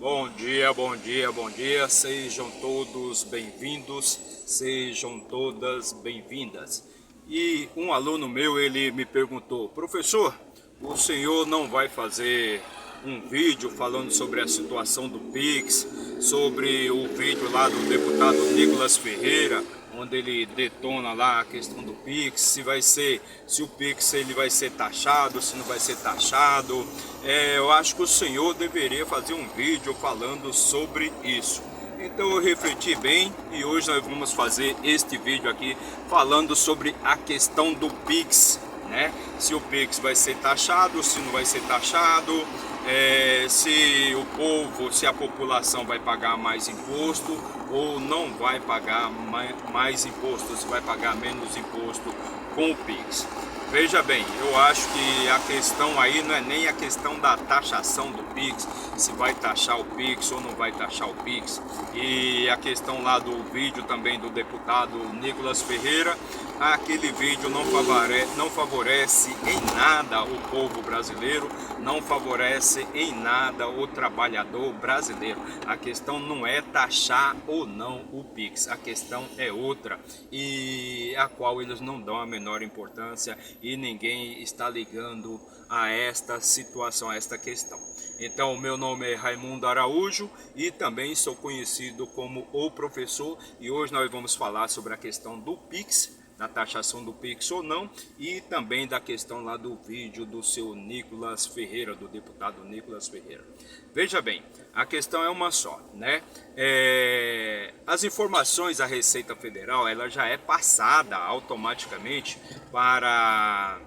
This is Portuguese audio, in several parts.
Bom dia, bom dia, bom dia. Sejam todos bem-vindos, sejam todas bem-vindas. E um aluno meu, ele me perguntou: professor, o senhor não vai fazer um vídeo falando sobre a situação do Pix, sobre o vídeo lá do deputado Nicolas Ferreira, onde ele detona lá a questão do Pix, se o Pix ele vai ser taxado, se não vai ser taxado. Eu acho que o senhor deveria fazer um vídeo falando sobre isso. Então eu refleti bem e hoje nós vamos fazer este vídeo aqui falando sobre a questão do Pix, né? Se o Pix vai ser taxado, se não vai ser taxado, se a população vai pagar mais imposto ou não vai pagar mais imposto, se vai pagar menos imposto com o Pix. Veja bem, eu acho que a questão aí não é nem a questão da taxação do Pix, se vai taxar o Pix ou não vai taxar o Pix. E a questão lá do vídeo também do deputado Nicolas Ferreira, aquele vídeo não favorece em nada o povo brasileiro, não favorece em nada o trabalhador brasileiro. A questão não é taxar ou não o Pix, a questão é outra, e a qual eles não dão a menor importância e ninguém está ligando a esta situação, a esta questão. Então, o meu nome é Raimundo Araújo e também sou conhecido como o professor, e hoje nós vamos falar sobre a questão do Pix, da taxação do Pix ou não, e também da questão lá do vídeo do seu Nicolas Ferreira, do deputado Nicolas Ferreira. Veja bem, a questão é uma só, né? As informações da Receita Federal, ela já é passada automaticamente para...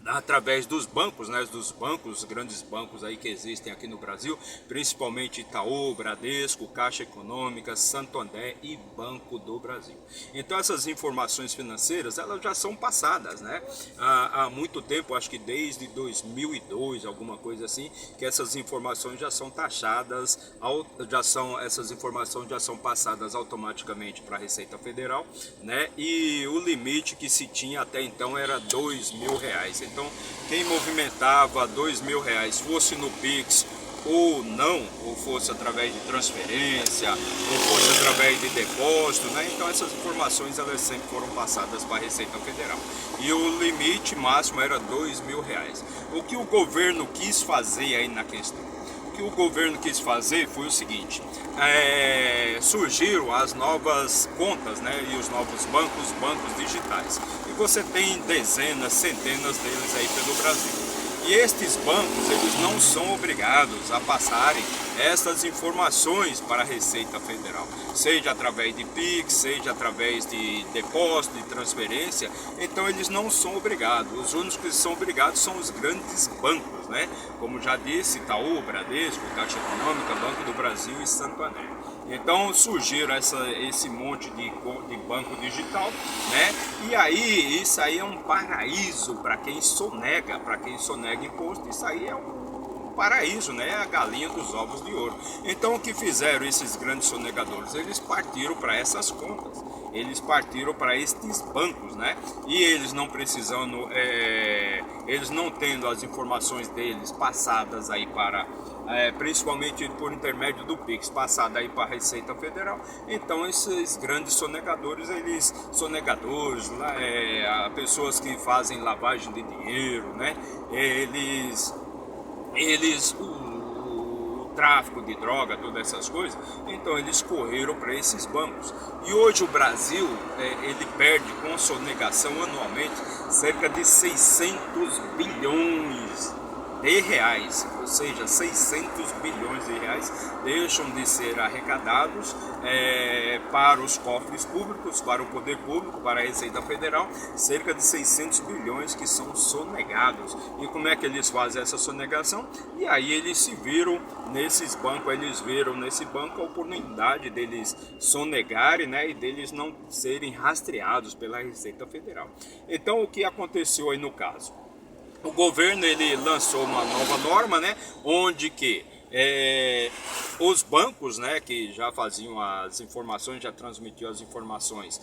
através dos bancos, né, os grandes bancos aí que existem aqui no Brasil, principalmente Itaú, Bradesco, Caixa Econômica, Santander e Banco do Brasil. Então essas informações financeiras, elas já são passadas, né, há muito tempo, acho que desde 2002, alguma coisa assim, que essas informações já são taxadas, essas informações já são passadas automaticamente para a Receita Federal, né, e o limite que se tinha até então era R$ 2.000. Então, quem movimentava R$ 2.000, fosse no Pix ou não, ou fosse através de transferência, ou fosse através de depósito, né? Então essas informações elas sempre foram passadas para a Receita Federal. E o limite máximo era R$ 2.000. O que o governo quis fazer aí na questão? O que o governo quis fazer foi o seguinte: surgiram as novas contas, né, e os novos bancos digitais. E você tem dezenas, centenas deles aí pelo Brasil. E estes bancos, eles não são obrigados a passarem essas informações para a Receita Federal, seja através de Pix, seja através de depósito, de transferência. Então eles não são obrigados. Os únicos que são obrigados são os grandes bancos, né? Como já disse, Itaú, Bradesco, Caixa Econômica, Banco do Brasil e Santander. Então surgiram esse monte de banco digital, né? E aí, isso aí é um paraíso para quem sonega imposto. Isso aí é um paraíso, né? A galinha dos ovos de ouro. Então o que fizeram esses grandes sonegadores? Eles partiram para essas contas, eles partiram para estes bancos, né? E eles não precisando, eles não tendo as informações deles passadas aí para, principalmente por intermédio do Pix, passada aí para a Receita Federal. Então esses grandes sonegadores, pessoas que fazem lavagem de dinheiro, né? O tráfico de droga, todas essas coisas, então eles correram para esses bancos. E hoje o Brasil, ele perde com sonegação anualmente cerca de 600 bilhões de reais, ou seja, 600 bilhões de reais deixam de ser arrecadados para os cofres públicos, para o poder público, para a Receita Federal, cerca de 600 bilhões que são sonegados. E como é que eles fazem essa sonegação? E aí eles se viram nesses bancos, eles viram nesse banco a oportunidade deles sonegarem, né, e deles não serem rastreados pela Receita Federal. Então o que aconteceu aí no caso? O governo ele lançou uma nova norma, né, onde que Os bancos, né, que já faziam as informações, já transmitiam as informações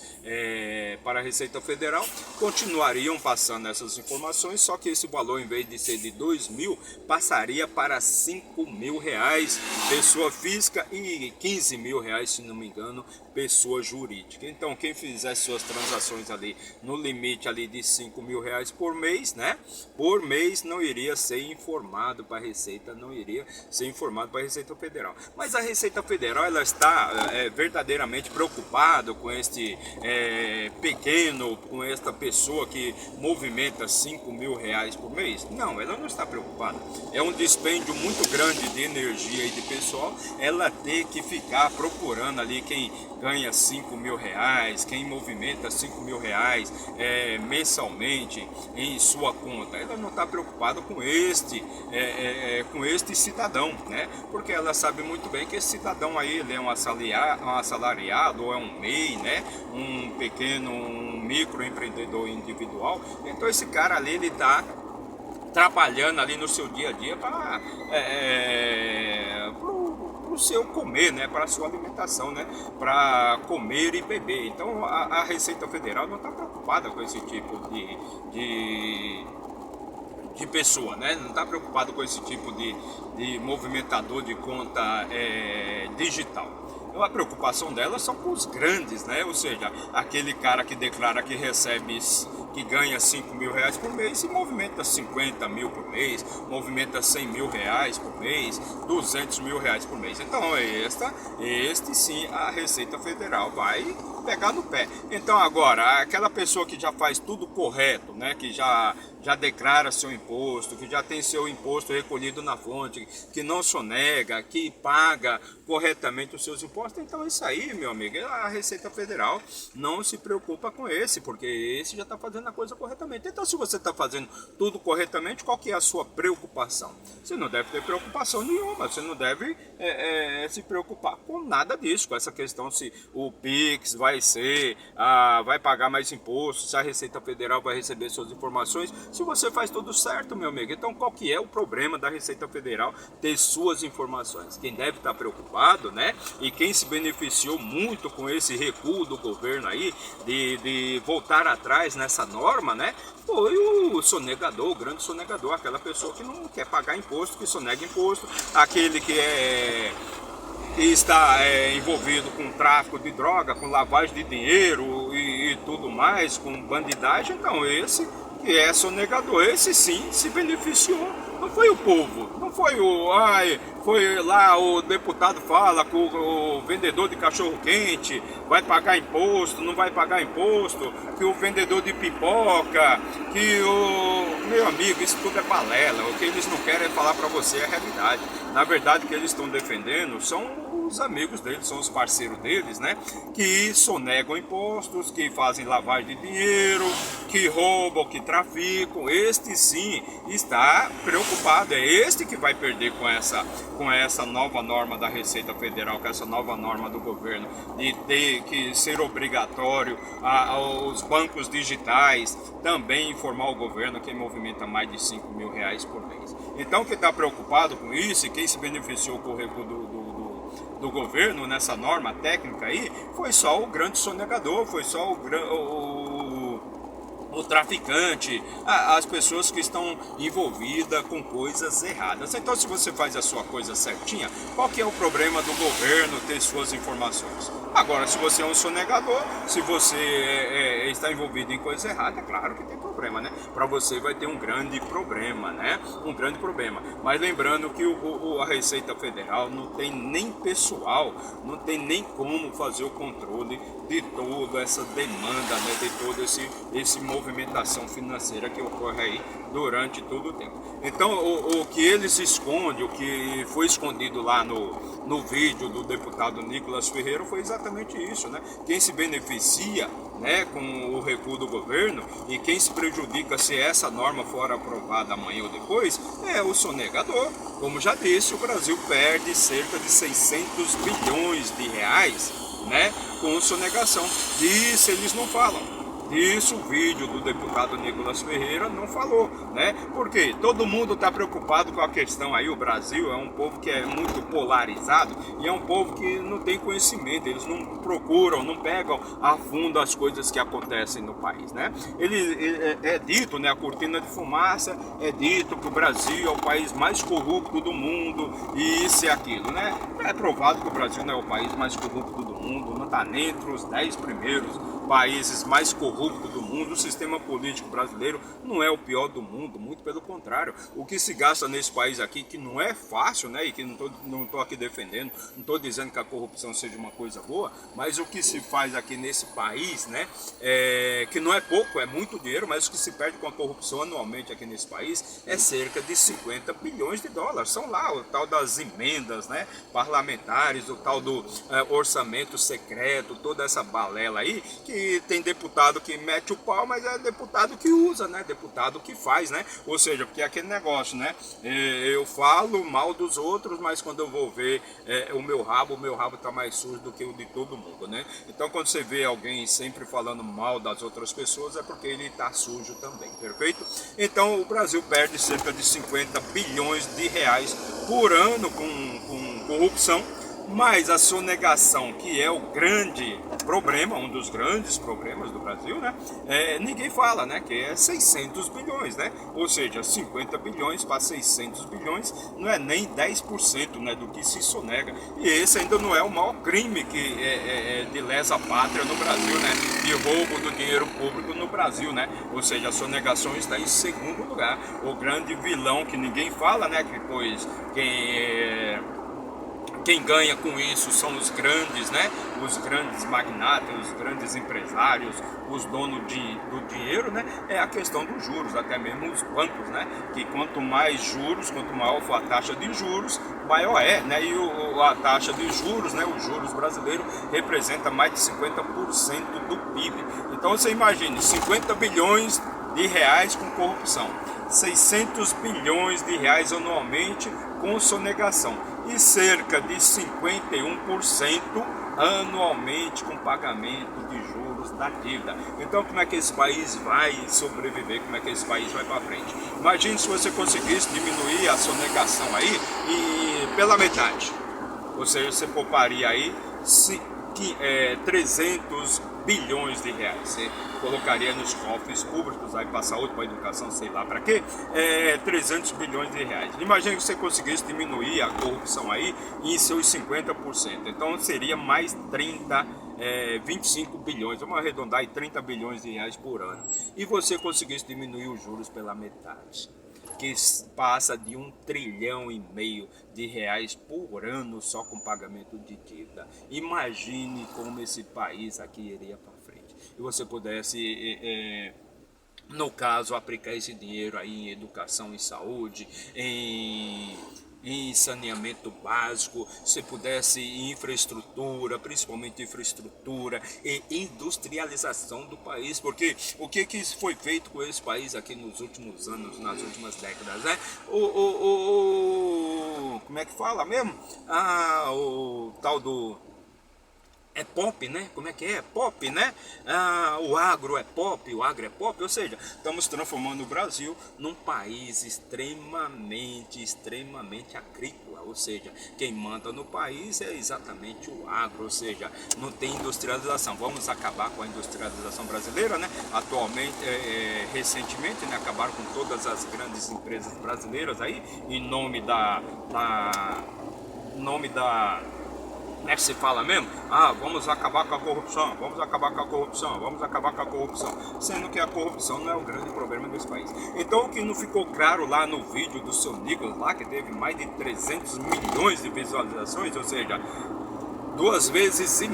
para a Receita Federal, continuariam passando essas informações, só que esse valor, em vez de ser de 2 mil, passaria para 5 mil reais, pessoa física, e 15 mil reais, se não me engano, pessoa jurídica. Então, quem fizer suas transações ali no limite ali de 5 mil reais por mês, né, por mês, não iria ser informado para a Receita, não iria ser informado para a Receita Federal. Mas a Receita Federal, ela está verdadeiramente preocupada com este pequeno, com esta pessoa que movimenta 5 mil reais por mês? Não, ela não está preocupada. É um dispêndio muito grande de energia e de pessoal, ela ter que ficar procurando ali quem ganha 5 mil reais, quem movimenta 5 mil reais mensalmente em sua conta. Ela não está preocupada com este cidadão, né? Porque ela sabe muito bem que esse cidadão aí, ele é um assalariado, ou é um MEI, né? Um microempreendedor individual. Então esse cara ali, ele está trabalhando ali no seu dia a dia para o seu comer, né, para a sua alimentação, né, para comer e beber. Então a Receita Federal não está preocupada com esse tipo de pessoa, né? Não está preocupado com esse tipo de movimentador de conta digital. Então, a preocupação dela são com os grandes, né? Ou seja, aquele cara que declara que recebe, que ganha 5 mil reais por mês e movimenta 50 mil por mês, movimenta 100 mil reais por mês, 200 mil reais por mês. Então, este sim, a Receita Federal vai pegar no pé. Então, agora, aquela pessoa que já faz tudo correto, né? Que já declara seu imposto, que já tem seu imposto recolhido na fonte, que não sonega, que paga corretamente os seus impostos, então isso aí, meu amigo, a Receita Federal não se preocupa com esse, porque esse já está fazendo a coisa corretamente. Então, se você está fazendo tudo corretamente, qual que é a sua preocupação? Você não deve ter preocupação nenhuma, você não deve se preocupar com nada disso, com essa questão se o PIX vai pagar mais imposto, se a Receita Federal vai receber suas informações. Se você faz tudo certo, meu amigo, então qual que é o problema da Receita Federal ter suas informações? Quem deve estar preocupado, né? E quem se beneficiou muito com esse recuo do governo aí, de voltar atrás nessa norma, né? Foi o sonegador, o grande sonegador, aquela pessoa que não quer pagar imposto, que sonega imposto, aquele que está envolvido com tráfico de droga, com lavagem de dinheiro e tudo mais, com bandidagem. Então esse que é sonegador, esse sim se beneficiou. Não foi o povo, não foi foi lá o deputado fala que o vendedor de cachorro quente vai pagar imposto, não vai pagar imposto, que o vendedor de pipoca, meu amigo, isso tudo é balela. O que eles não querem é falar para você a realidade. Na verdade, o que eles estão defendendo são os amigos deles, são os parceiros deles, né? Que sonegam impostos, que fazem lavagem de dinheiro, que roubam, que traficam. Este sim está preocupado, é este que vai perder com essa nova norma da Receita Federal, com essa nova norma do governo de ter que ser obrigatório aos bancos digitais também informar o governo quem movimenta mais de 5 mil reais por mês. Então, quem está preocupado com isso e quem se beneficiou com o recuo do governo nessa norma técnica aí, foi só o grande sonegador, foi só o traficante, as pessoas que estão envolvidas com coisas erradas. Então, se você faz a sua coisa certinha, qual que é o problema do governo ter suas informações? Agora, se você é um sonegador, se você está envolvido em coisa errada, é claro que tem problema, né? Para você vai ter um grande problema, né? Um grande problema. Mas lembrando que a Receita Federal não tem nem pessoal, não tem nem como fazer o controle de toda essa demanda, né? De toda essa movimentação financeira que ocorre aí durante todo o tempo. Então, o que eles escondem, o que foi escondido lá no vídeo do deputado Nicolas Ferreira foi exatamente isso, né? Quem se beneficia, né, com o recuo do governo e quem se prejudica se essa norma for aprovada amanhã ou depois é o sonegador. Como já disse, o Brasil perde cerca de 600 bilhões de reais, né, com sonegação. Disso eles não falam. Isso o vídeo do deputado Nicolas Ferreira não falou, né? Porque todo mundo está preocupado com a questão aí. O Brasil é um povo que é muito polarizado e é um povo que não tem conhecimento, eles não procuram, não pegam a fundo as coisas que acontecem no país, né? É dito, né, a cortina de fumaça, é dito que o Brasil é o país mais corrupto do mundo e isso e aquilo, né? É provado que o Brasil não é o país mais corrupto do mundo, não está nem entre os 10 primeiros países mais corruptos do mundo. O sistema político brasileiro não é o pior do mundo, muito pelo contrário. O que se gasta nesse país aqui, que não é fácil, né, e que não tô aqui defendendo, não estou dizendo que a corrupção seja uma coisa boa, mas o que se faz aqui nesse país, né, que não é pouco, é muito dinheiro, mas o que se perde com a corrupção anualmente aqui nesse país é cerca de 50 bilhões de dólares. São lá o tal das emendas, né, parlamentares, o tal do orçamento secreto, toda essa balela aí, que tem deputado que mete o pau, mas é deputado que usa, né? Deputado que faz, né? Ou seja, porque é aquele negócio, né? Eu falo mal dos outros, mas quando eu vou ver o meu rabo tá mais sujo do que o de todo mundo, né? Então quando você vê alguém sempre falando mal das outras pessoas, é porque ele tá sujo também, perfeito? Então o Brasil perde cerca de 50 bilhões de reais por ano com corrupção. Mas a sonegação, que é o grande problema, um dos grandes problemas do Brasil, né? Ninguém fala, né? Que é 600 bilhões, né? Ou seja, 50 bilhões para 600 bilhões não é nem 10%, né, do que se sonega. E esse ainda não é o maior crime de lesa pátria no Brasil, né? De roubo do dinheiro público no Brasil, né? Ou seja, a sonegação está em segundo lugar. O grande vilão que ninguém fala, né? Que pois quem ganha com isso são os grandes, né? Os grandes magnatas, os grandes empresários, os donos do dinheiro, né? É a questão dos juros, até mesmo os bancos, né? Que quanto mais juros, quanto maior for a taxa de juros, maior é, né? E a taxa de juros, né? Os juros brasileiros representa mais de 50% do PIB. Então você imagine, 50 bilhões de reais com corrupção, 600 bilhões de reais anualmente com sonegação e cerca de 51% anualmente com pagamento de juros da dívida. Então como é que esse país vai sobreviver, como é que esse país vai para frente? Imagine se você conseguisse diminuir a sonegação aí e pela metade, ou seja, você pouparia aí 300 bilhões de reais, você colocaria nos cofres públicos, aí para saúde, para educação, sei lá para quê, 300 bilhões de reais. Imagina que você conseguisse diminuir a corrupção aí em seus 50%, então seria mais 25 bilhões, vamos arredondar aí 30 bilhões de reais por ano, e você conseguisse diminuir os juros pela metade, que passa de 1,5 trilhão de reais por ano só com pagamento de dívida. Imagine como esse país aqui iria para frente. E você pudesse, no caso, aplicar esse dinheiro aí em educação e saúde, em saneamento básico, se pudesse em infraestrutura, principalmente infraestrutura e industrialização do país, porque o que foi feito com esse país aqui nos últimos anos, nas últimas décadas, né? Como é que fala mesmo? O tal do... É pop, né? Como é que é? Pop, né? O agro é pop, ou seja, estamos transformando o Brasil num país extremamente agrícola, ou seja, quem manda no país é exatamente o agro, ou seja, não tem industrialização. Vamos acabar com a industrialização brasileira, né? Atualmente, recentemente, né, acabaram com todas as grandes empresas brasileiras aí, em nome da como é que se fala mesmo? Vamos acabar com a corrupção, vamos acabar com a corrupção, vamos acabar com a corrupção, sendo que a corrupção não é o grande problema desse país. Então o que não ficou claro lá no vídeo do seu Nicolas, lá que teve mais de 300 milhões de visualizações, ou seja, 2,5 vezes,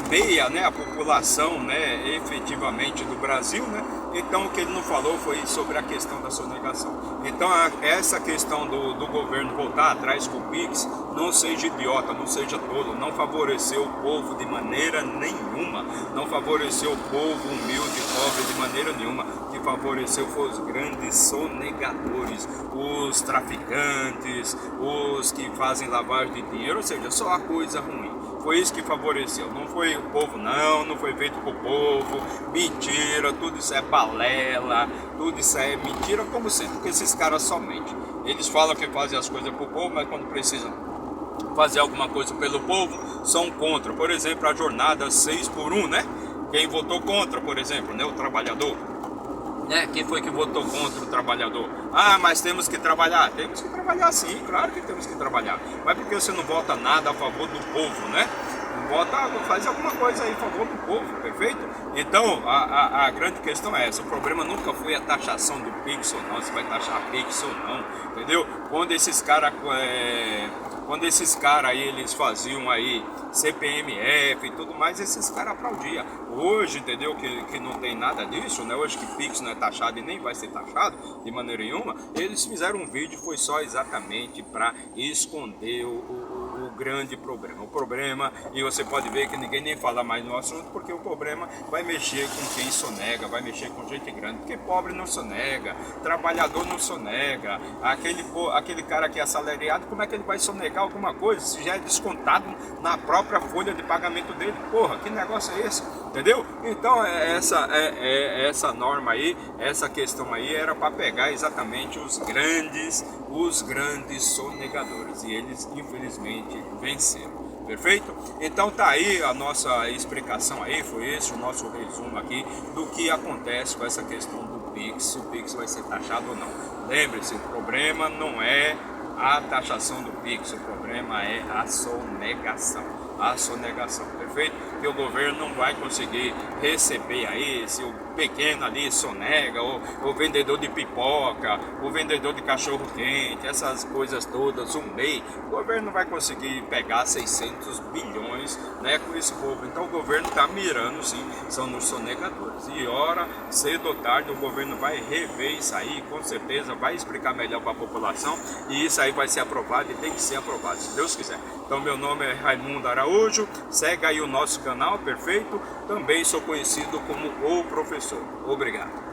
né, a população, né, efetivamente do Brasil, né, Então o que ele não falou foi sobre a questão da sonegação. Então essa questão do governo voltar atrás com o Pix, não seja idiota, não seja tolo, não favoreceu o povo de maneira nenhuma, não favoreceu o povo humilde e pobre de maneira nenhuma, que favoreceu foi os grandes sonegadores, os traficantes, os que fazem lavagem de dinheiro, ou seja, só a coisa ruim. Foi isso que favoreceu, não foi o povo não foi feito pro povo, mentira, tudo isso é balela, tudo isso é mentira, como sempre, porque esses caras só mentem. Eles falam que fazem as coisas pro povo, mas quando precisam fazer alguma coisa pelo povo, são contra. Por exemplo, a jornada 6 por 1, né? Quem votou contra, por exemplo, né? O trabalhador. Quem foi que votou contra o trabalhador? Ah, mas temos que trabalhar. Temos que trabalhar sim, claro que temos que trabalhar. Mas por que você não vota nada a favor do povo, né? Faz alguma coisa aí a favor do povo, perfeito? Então, a grande questão é essa. O problema nunca foi a taxação do Pix ou não, se vai taxar Pix ou não, entendeu? Quando esses caras aí, eles faziam aí CPMF e tudo mais, esses caras aplaudiam. Hoje, entendeu, que não tem nada disso, né? Hoje que Pix não é taxado e nem vai ser taxado de maneira nenhuma, eles fizeram um vídeo, foi só exatamente para esconder o grande problema. O problema, e você pode ver que ninguém nem fala mais no assunto, porque o problema vai mexer com quem sonega, vai mexer com gente grande, porque pobre não sonega, trabalhador não sonega, aquele cara que é assalariado, como é que ele vai sonegar alguma coisa se já é descontado na própria folha de pagamento dele? Porra, que negócio é esse? Entendeu? Então essa norma aí, essa questão aí era para pegar exatamente os grandes sonegadores, e eles infelizmente venceram. Perfeito? Então tá aí a nossa explicação aí, foi esse o nosso resumo aqui do que acontece com essa questão do Pix, se o Pix vai ser taxado ou não. Lembre-se, o problema não é a taxação do Pix, o problema é a sonegação, perfeito? Que o governo não vai conseguir receber aí, se o pequeno ali sonega, o vendedor de pipoca, o vendedor de cachorro quente, essas coisas todas, o MEI, o governo não vai conseguir pegar 600 bilhões, né, com esse povo. Então o governo está mirando sim, são nos sonegadores. E hora, cedo ou tarde, o governo vai rever isso aí, com certeza vai explicar melhor para a população, e isso aí vai ser aprovado e tem que ser aprovado, se Deus quiser. Então meu nome é Raimundo Araújo, segue aí o nosso canal, perfeito? Também sou conhecido como o professor. Obrigado.